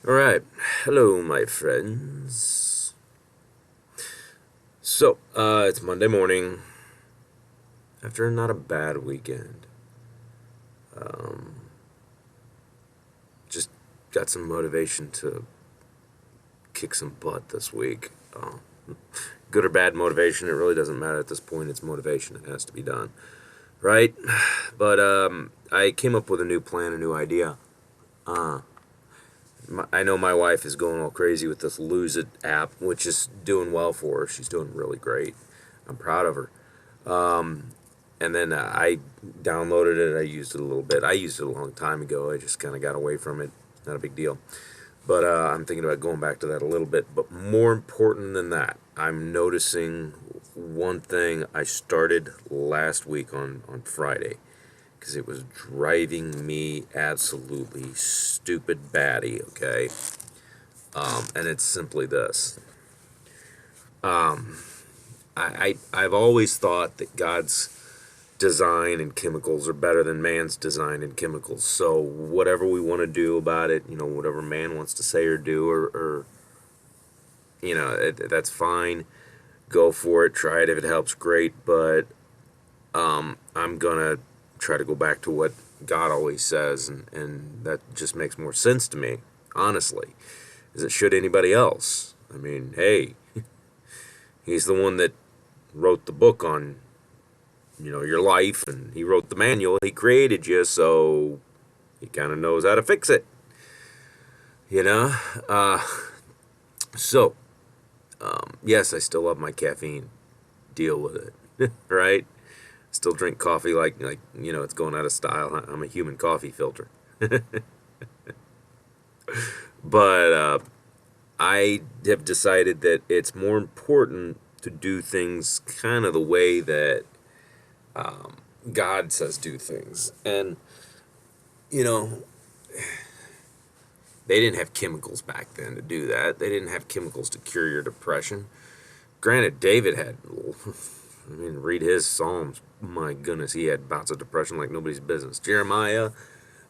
Alright, hello my friends. So, it's Monday morning, after not a bad weekend. Just got some motivation to kick some butt this week. Good or bad motivation, it really doesn't matter at this point. It's motivation, it has to be done. Right? But, I came up with a new plan, a new idea. I know my wife is going all crazy with this Lose It app, which is doing well for her. She's doing really great. I'm proud of her. And then I downloaded it. I used it a little bit. I used it a long time ago. I just kind of got away from it. Not a big deal. But I'm thinking about going back to that a little bit. But more important than that, I'm noticing one thing I started last week on Friday, because it was driving me absolutely stupid batty, okay? And it's simply this. I've always thought that God's design and chemicals are better than man's design and chemicals. So whatever we want to do about it, whatever man wants to say or do, or that's fine. Go for it. Try it. If it helps, great. But I'm gonna try to go back to what God always says, and that just makes more sense to me, honestly, as it should anybody else. I mean, hey, he's the one that wrote the book on, your life, and he wrote the manual. He created you, so he kind of knows how to fix it, you know? So, yes, I still love my caffeine. Deal with it, right? Still drink coffee like it's going out of style. I'm a human coffee filter. But I have decided that it's more important to do things kind of the way that God says do things. And, you know, they didn't have chemicals back then to do that. They didn't have chemicals to cure your depression. Granted, David had, I mean, read his Psalms. My goodness, he had bouts of depression like nobody's business. Jeremiah,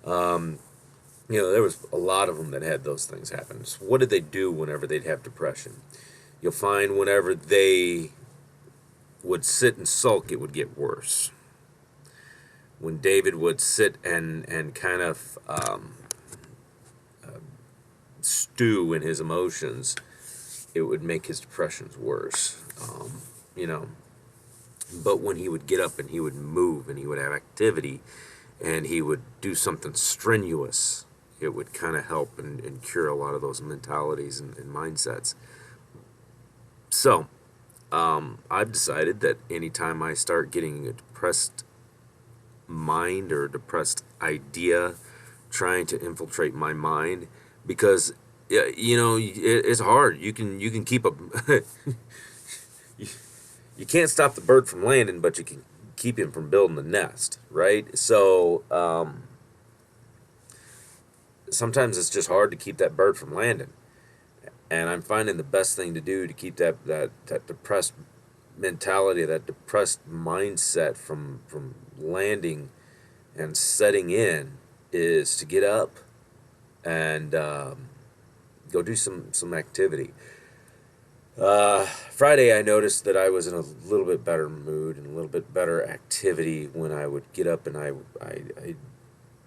there was a lot of them that had those things happen. So what did they do whenever they'd have depression? You'll find whenever they would sit and sulk, it would get worse. When David would sit and kind of stew in his emotions, it would make his depressions worse. You know, but when he would get up and he would move and he would have activity and he would do something strenuous, it would kind of help and cure a lot of those mentalities and mindsets. So, I've decided that anytime I start getting a depressed mind or a depressed idea trying to infiltrate my mind, because it's hard. You can keep a you can't stop the bird from landing, but you can keep him from building the nest, right? So sometimes it's just hard to keep that bird from landing. And I'm finding the best thing to do to keep that depressed mentality, that depressed mindset from landing and setting in, is to get up and go do some activity. Friday, I noticed that I was in a little bit better mood and a little bit better activity when I would get up and I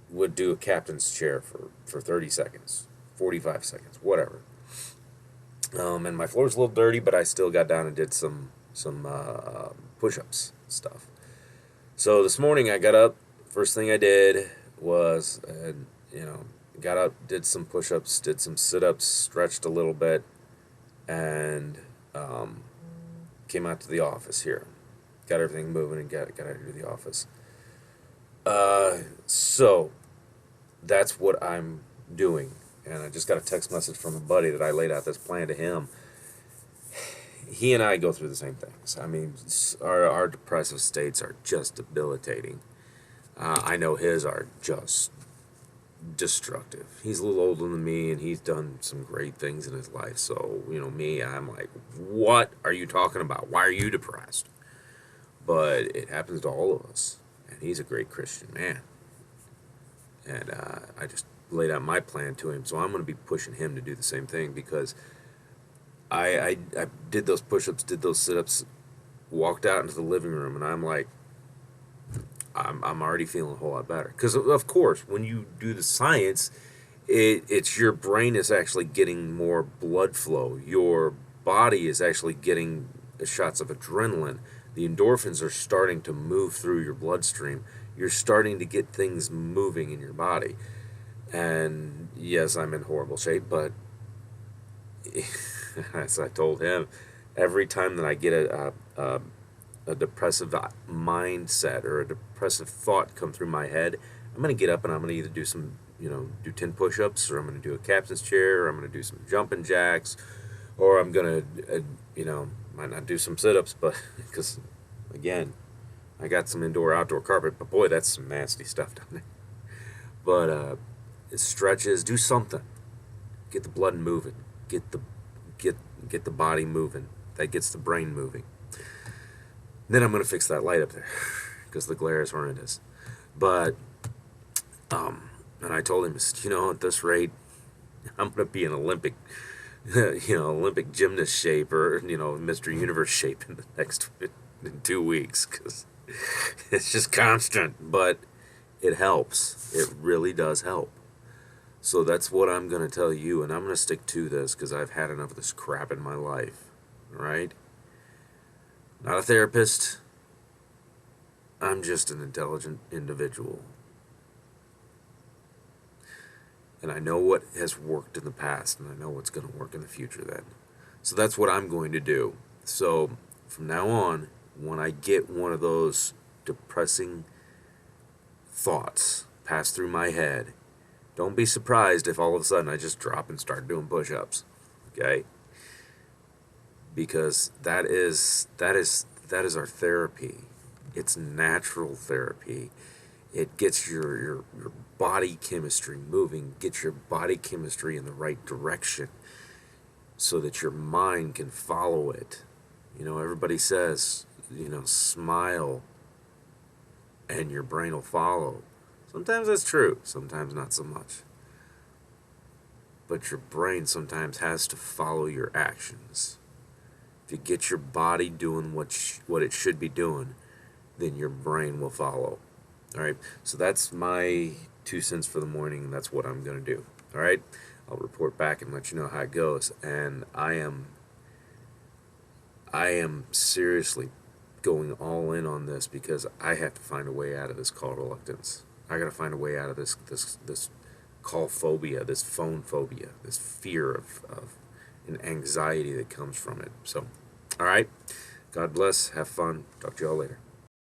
would do a captain's chair for 30 seconds, 45 seconds, whatever. And my floor's a little dirty, but I still got down and did some push-ups stuff. So this morning I got up. First thing I did was, got up, did some push-ups, did some sit-ups, stretched a little bit, and came out to the office here. Got everything moving and got out to the office. So that's what I'm doing. And I just got a text message from a buddy that I laid out this plan to him. He and I go through the same things. I mean, our depressive states are just debilitating. I know his are just destructive. He's a little older than me, and he's done some great things in his life. So, me, I'm like, what are you talking about? Why are you depressed? But it happens to all of us. And he's a great Christian man. And I just laid out my plan to him, so I'm going to be pushing him to do the same thing, because I did those push-ups, did those sit-ups, walked out into the living room, and I'm like, I'm already feeling a whole lot better. Because of course, when you do the science, it's your brain is actually getting more blood flow. Your body is actually getting shots of adrenaline. The endorphins are starting to move through your bloodstream. You're starting to get things moving in your body. And yes, I'm in horrible shape, but as I told him, every time that I get a depressive mindset or a depressive thought come through my head, I'm going to get up and I'm going to either do some, do 10 push-ups, or I'm going to do a captain's chair, or I'm going to do some jumping jacks, or I'm going to, might not do some sit-ups, but because, again, I got some indoor-outdoor carpet, but boy, that's some nasty stuff down there. But stretches, do something. Get the blood moving. Get the body moving. That gets the brain moving. Then I'm going to fix that light up there because the glare is horrendous. But, and I told him, at this rate, I'm going to be in Olympic, Olympic gymnast shape, or, Mr. Universe shape in in 2 weeks, because it's just constant. But it helps. It really does help. So that's what I'm going to tell you, and I'm going to stick to this because I've had enough of this crap in my life, all right? Not a therapist. I'm just an intelligent individual. And I know what has worked in the past, and I know what's going to work in the future then. So that's what I'm going to do. So from now on, when I get one of those depressing thoughts pass through my head, don't be surprised if all of a sudden I just drop and start doing push-ups, okay? Because that is our therapy. It's natural therapy. It gets your body chemistry moving, gets your body chemistry in the right direction so that your mind can follow it. Everybody says, smile and your brain will follow. Sometimes that's true, sometimes not so much. But your brain sometimes has to follow your actions. If you get your body doing what it should be doing, then your brain will follow. All right? So that's my 2 cents for the morning, and that's what I'm going to do. All right? I'll report back and let you know how it goes. And I am seriously going all in on this because I have to find a way out of this call reluctance. I got to find a way out of this call phobia, this phone phobia, this fear of and anxiety that comes from it. So, all right. God bless. Have fun. Talk to y'all later.